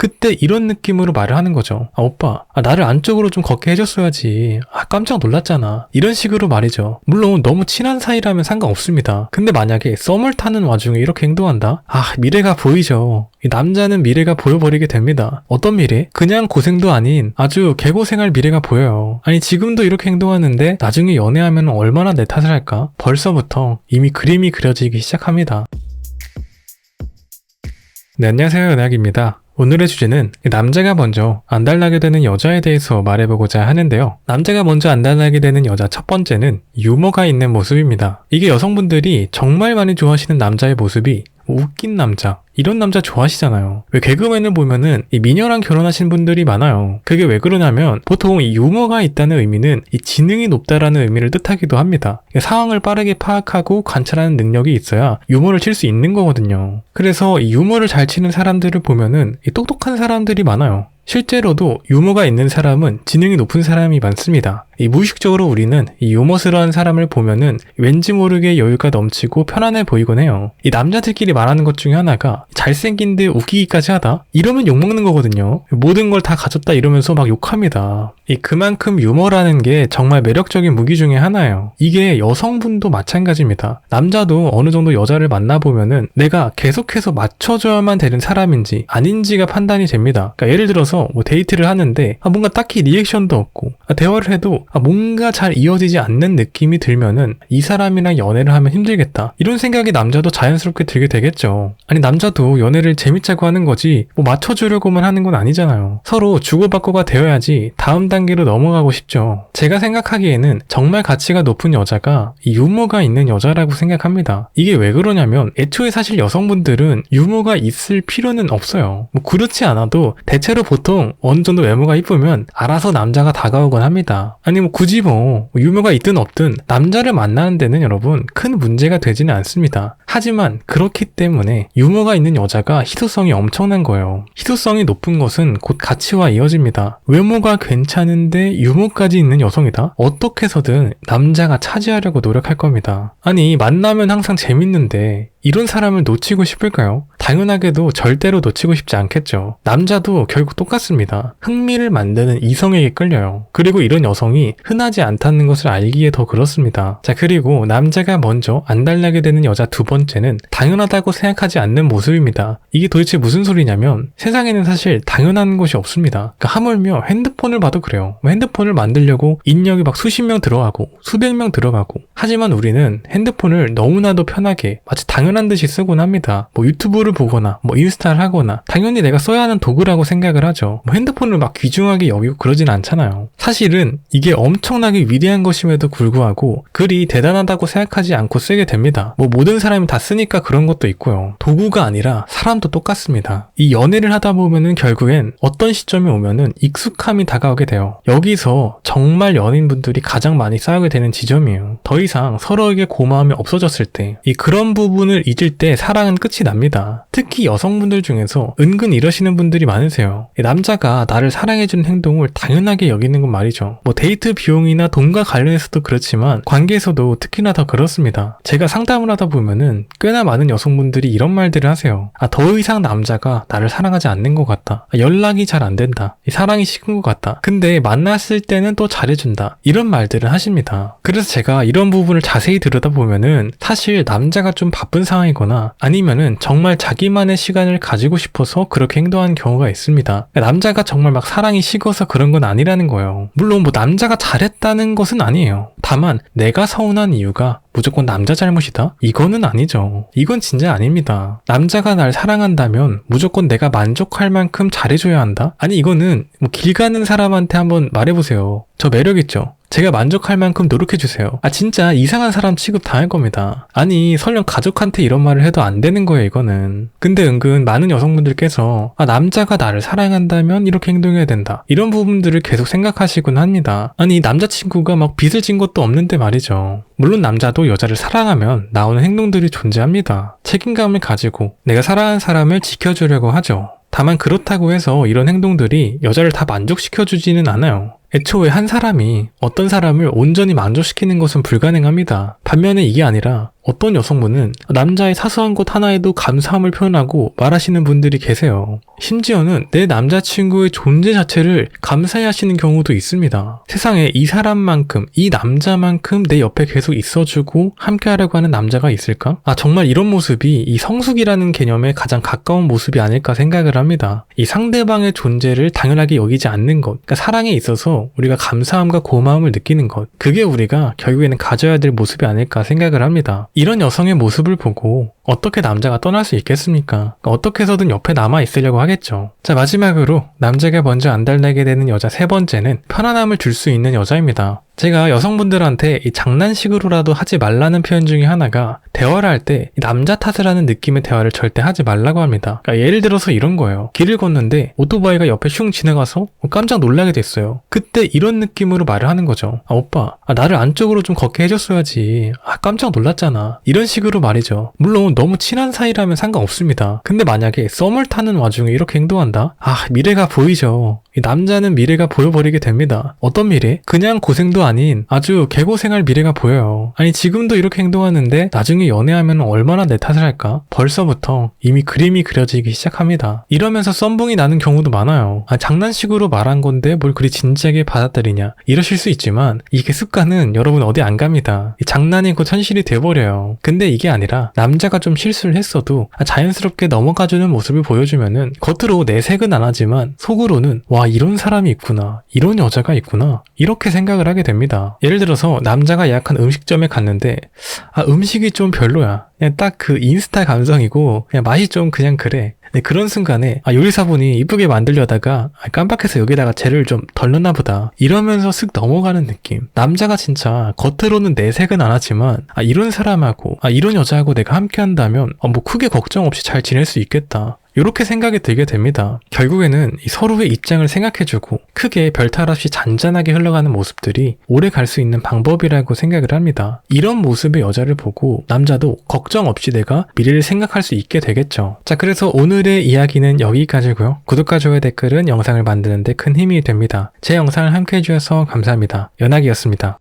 그때 이런 느낌으로 말을 하는 거죠. 오빠, 나를 안쪽으로 좀 걷게 해줬어야지. 깜짝 놀랐잖아. 이런 식으로 말이죠. 물론 너무 친한 사이라면 상관없습니다. 근데 만약에 썸을 타는 와중에 이렇게 행동한다? 미래가 보이죠. 이 남자는 미래가 보여버리게 됩니다. 어떤 미래? 그냥 고생도 아닌 아주 개고생할 미래가 보여요. 아니 지금도 이렇게 행동하는데 나중에 연애하면 얼마나 내 탓을 할까? 벌써부터 이미 그림이 그려지기 시작합니다. 네, 안녕하세요, 연학입니다. 오늘의 주제는 남자가 먼저 안달나게 되는 여자에 대해서 말해보고자 하는데요. 남자가 먼저 안달나게 되는 여자 첫 번째는 유머가 있는 모습입니다. 이게 여성분들이 정말 많이 좋아하시는 남자의 모습이 웃긴 남자, 이런 남자 좋아하시잖아요. 왜 개그맨을 보면은 이 미녀랑 결혼하신 분들이 많아요. 그게 왜 그러냐면 보통 이 유머가 있다는 의미는 이 지능이 높다라는 의미를 뜻하기도 합니다. 상황을 빠르게 파악하고 관찰하는 능력이 있어야 유머를 칠 수 있는 거거든요. 그래서 이 유머를 잘 치는 사람들을 보면은 이 똑똑한 사람들이 많아요. 실제로도 유머가 있는 사람은 지능이 높은 사람이 많습니다. 이 무의식적으로 우리는 이 유머스러운 사람을 보면은 왠지 모르게 여유가 넘치고 편안해 보이곤 해요. 이 남자들끼리 말하는 것 중에 하나가 잘생긴데 웃기기까지 하다? 이러면 욕먹는 거거든요. 모든 걸 다 가졌다 이러면서 막 욕합니다. 그만큼 유머라는 게 정말 매력적인 무기 중에 하나예요. 이게 여성분도 마찬가지입니다. 남자도 어느 정도 여자를 만나보면은 내가 계속해서 맞춰줘야만 되는 사람인지 아닌지가 판단이 됩니다. 그러니까 예를 들어서 뭐 데이트를 하는데 뭔가 딱히 리액션도 없고 대화를 해도 뭔가 잘 이어지지 않는 느낌이 들면은 이 사람이랑 연애를 하면 힘들겠다, 이런 생각이 남자도 자연스럽게 들게 되겠죠. 아니 남자도 연애를 재밌자고 하는 거지 뭐 맞춰주려고만 하는 건 아니잖아요. 서로 주고받고가 되어야지 다음 단계로 넘어가고 싶죠. 제가 생각하기에는 정말 가치가 높은 여자가 유머가 있는 여자라고 생각합니다. 이게 왜 그러냐면 애초에 사실 여성분들은 유머가 있을 필요는 없어요. 뭐 그렇지 않아도 대체로 보통 어느 정도 외모가 이쁘면 알아서 남자가 다가오곤 합니다. 아니 뭐 굳이 뭐 유머가 있든 없든 남자를 만나는 데는 여러분 큰 문제가 되지는 않습니다. 하지만 그렇기 때문에 유머가 있는 여자가 희소성이 엄청난 거예요. 희소성이 높은 것은 곧 가치와 이어집니다. 외모가 괜찮은데 유머까지 있는 여성이다? 어떻게 해서든 남자가 차지하려고 노력할 겁니다. 아니 만나면 항상 재밌는데 이런 사람을 놓치고 싶을까요? 당연하게도 절대로 놓치고 싶지 않겠죠. 남자도 결국 똑같습니다. 흥미를 만드는 이성에게 끌려요. 그리고 이런 여성이 흔하지 않다는 것을 알기에 더 그렇습니다. 자, 그리고 남자가 먼저 안달나게 되는 여자 두 번째는 당연하다고 생각하지 않는 모습입니다. 이게 도대체 무슨 소리냐면 세상에는 사실 당연한 것이 없습니다. 그러니까 하물며 핸드폰을 봐도 그래요. 핸드폰을 만들려고 인력이 막 수십 명 들어가고 수백 명 들어가고, 하지만 우리는 핸드폰을 너무나도 편하게 마치 당연한 듯이 쓰곤 합니다. 뭐 유튜브를 보거나 뭐 인스타를 하거나 당연히 내가 써야 하는 도구라고 생각을 하죠. 뭐 핸드폰을 막 귀중하게 여기고 그러진 않잖아요. 사실은 이게 엄청나게 위대한 것임에도 불구하고 그리 대단하다고 생각하지 않고 쓰게 됩니다. 뭐 모든 사람이 다 쓰니까 그런 것도 있고요. 도구가 아니라 사람도 똑같습니다. 이 연애를 하다 보면은 결국엔 어떤 시점이 오면은 익숙함이 다가오게 돼요. 여기서 정말 연인분들이 가장 많이 싸우게 되는 지점이에요. 더 이상 서로에게 고마움이 없어졌을 때 그런 부분을 잊을 때 사랑은 끝이 납니다. 특히 여성분들 중에서 은근 이러시는 분들이 많으세요. 남자가 나를 사랑해주는 행동을 당연하게 여기는 건 말이죠. 뭐 데이트 비용이나 돈과 관련해서도 그렇지만 관계에서도 특히나 더 그렇습니다. 제가 상담을 하다 보면은 꽤나 많은 여성분들이 이런 말들을 하세요. 더 이상 남자가 나를 사랑하지 않는 것 같다. 연락이 잘 안 된다. 사랑이 식은 것 같다. 근데 만났을 때는 또 잘해준다. 이런 말들을 하십니다. 그래서 제가 이런 부분을 자세히 들여다보면은 사실 남자가 좀 바쁜 상황이거나 아니면은 정말 자기만의 시간을 가지고 싶어서 그렇게 행동하는 경우가 있습니다. 남자가 정말 막 사랑이 식어서 그런 건 아니라는 거예요. 물론 뭐 남자가 잘했다는 것은 아니에요. 다만 내가 서운한 이유가 무조건 남자 잘못이다? 이거는 아니죠. 이건 진짜 아닙니다. 남자가 날 사랑한다면 무조건 내가 만족할 만큼 잘해줘야 한다? 아니 이거는 뭐 길 가는 사람한테 한번 말해보세요. 저 매력있죠? 제가 만족할 만큼 노력해주세요. 진짜 이상한 사람 취급 당할 겁니다. 아니 설령 가족한테 이런 말을 해도 안 되는 거예요, 이거는. 근데 은근 많은 여성분들께서 남자가 나를 사랑한다면 이렇게 행동해야 된다, 이런 부분들을 계속 생각하시곤 합니다. 아니 남자친구가 막 빚을 진 것도 없는데 말이죠. 물론 남자도 여자를 사랑하면 나오는 행동들이 존재합니다. 책임감을 가지고 내가 사랑하는 사람을 지켜주려고 하죠. 다만 그렇다고 해서 이런 행동들이 여자를 다 만족시켜주지는 않아요. 애초에 한 사람이 어떤 사람을 온전히 만족시키는 것은 불가능합니다. 반면에 이게 아니라 어떤 여성분은 남자의 사소한 것 하나에도 감사함을 표현하고 말하시는 분들이 계세요. 심지어는 내 남자친구의 존재 자체를 감사해 하시는 경우도 있습니다. 세상에 이 사람만큼, 이 남자만큼 내 옆에 계속 있어주고 함께 하려고 하는 남자가 있을까? 정말 이런 모습이 이 성숙이라는 개념에 가장 가까운 모습이 아닐까 생각을 합니다. 이 상대방의 존재를 당연하게 여기지 않는 것, 그러니까 사랑에 있어서 우리가 감사함과 고마움을 느끼는 것, 그게 우리가 결국에는 가져야 될 모습이 아닐까 생각을 합니다. 이런 여성의 모습을 보고 어떻게 남자가 떠날 수 있겠습니까? 어떻게 해서든 옆에 남아 있으려고 하겠죠. 자, 마지막으로 남자가 먼저 안달나게 되는 여자 세 번째는 편안함을 줄 수 있는 여자입니다. 제가 여성분들한테 이 장난식으로라도 하지 말라는 표현 중에 하나가 대화를 할 때 남자 탓을 하는 느낌의 대화를 절대 하지 말라고 합니다. 그러니까 예를 들어서 이런 거예요. 길을 걷는데 오토바이가 옆에 슝 지나가서 깜짝 놀라게 됐어요. 그때 이런 느낌으로 말을 하는 거죠. 오빠, 나를 안쪽으로 좀 걷게 해줬어야지. 깜짝 놀랐잖아. 이런 식으로 말이죠. 물론 너무 친한 사이라면 상관없습니다. 근데 만약에 썸을 타는 와중에 이렇게 행동한다? 미래가 보이죠. 이 남자는 미래가 보여버리게 됩니다. 어떤 미래? 그냥 고생도 아닌 아주 개고생할 미래가 보여요. 아니 지금도 이렇게 행동하는데 나중에 연애하면 얼마나 내 탓을 할까? 벌써부터 이미 그림이 그려지기 시작합니다. 이러면서 썸붕이 나는 경우도 많아요. 장난식으로 말한 건데 뭘 그리 진지하게 받아들이냐 이러실 수 있지만 이게 습관은 여러분 어디 안 갑니다. 장난이 곧 현실이 돼버려요. 근데 이게 아니라 남자가 좀 실수를 했어도 자연스럽게 넘어가주는 모습을 보여주면은 겉으로 내색은 안 하지만 속으로는 와 이런 사람이 있구나, 이런 여자가 있구나 이렇게 생각을 하게 됩니다. 예를 들어서 남자가 예약한 음식점에 갔는데 음식이 좀 별로야. 그냥 딱 그 인스타 감성이고 그냥 맛이 좀 그냥 그래. 그런 순간에 요리사분이 이쁘게 만들려다가 깜빡해서 여기다가 재료를 좀 덜 넣나 보다 이러면서 쓱 넘어가는 느낌. 남자가 진짜 겉으로는 내색은 안 하지만 이런 사람하고 이런 여자하고 내가 함께 한다면 뭐 크게 걱정 없이 잘 지낼 수 있겠다 이렇게 생각이 들게 됩니다. 결국에는 이 서로의 입장을 생각해주고 크게 별탈 없이 잔잔하게 흘러가는 모습들이 오래 갈 수 있는 방법이라고 생각을 합니다. 이런 모습의 여자를 보고 남자도 걱정 없이 내가 미래를 생각할 수 있게 되겠죠. 자, 그래서 오늘의 이야기는 여기까지고요. 구독과 좋아요, 댓글은 영상을 만드는 데 큰 힘이 됩니다. 제 영상을 함께 해주셔서 감사합니다. 연학이었습니다.